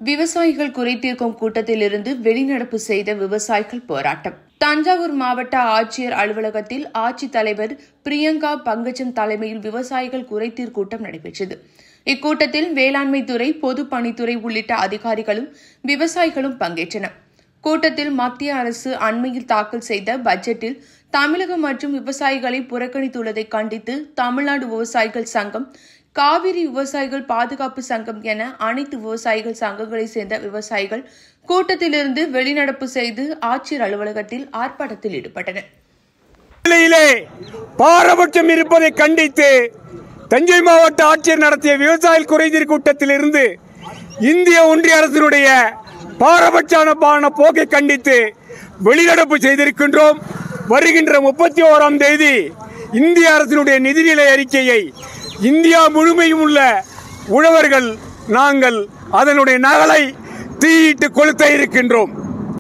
விவசாயிகள் குறைதீர்க்கும் கூட்டத்திலிருந்து வெளிநடப்பு செய்த விவசாயிகள் போராட்டம். தஞ்சாவூர் மாவட்ட ஆட்சியர் அலுவலகத்தில் ஆட்சித்தலைவர் பிரியங்கா பங்கஜம் தலைமையில் விவசாயிகள் குறைதீர் கூட்டம் நடைபெற்றது. இக்கூட்டத்தில் வேளாண்மைத்துறை, பொதுப்பணித்துறை உள்ளிட்ட அதிகாரிகளும் விவசாயிகளும் பங்கேற்றனர். கூட்டத்தில் மத்திய அரசு அண்மையில் தாக்கல் செய்த பட்ஜெட்டில் தமிழகம் மற்றும் விவசாயிகளை புறக்கணித்துள்ளதை கண்டித்து தமிழ்நாடு விவசாயிகள் சங்கம், காவிரி விவசாயிகள் பாதுகாப்பு சங்கம் என அனைத்து விவசாயிகள் சங்கங்களைச் சேர்ந்த விவசாயிகள் கூட்டத்திலிருந்து வெளிநடப்பு செய்து ஆட்சியர் அலுவலகத்தில் ஆர்ப்பாட்டத்தில் ஈடுபட்டனர். பாரபட்சம் இருப்பதை கண்டித்து தஞ்சை மாவட்ட ஆட்சியர் நடத்திய விவசாயிகள் குறைதீர் கூட்டத்திலிருந்து இந்திய ஒன்றிய அரசினுடைய பாரபட்சமான போக்கை கண்டித்து வெளிநடப்பு செய்திருக்கின்றோம். வருகின்ற 31ஆம் தேதி இந்திய அரசினுடைய நிதிநிலை அறிக்கையை இந்தியா முழுமையும் உள்ள உழவர்கள் நாங்கள் அதனுடைய நகலை தீயிட்டு கொளுத்த இருக்கின்றோம்.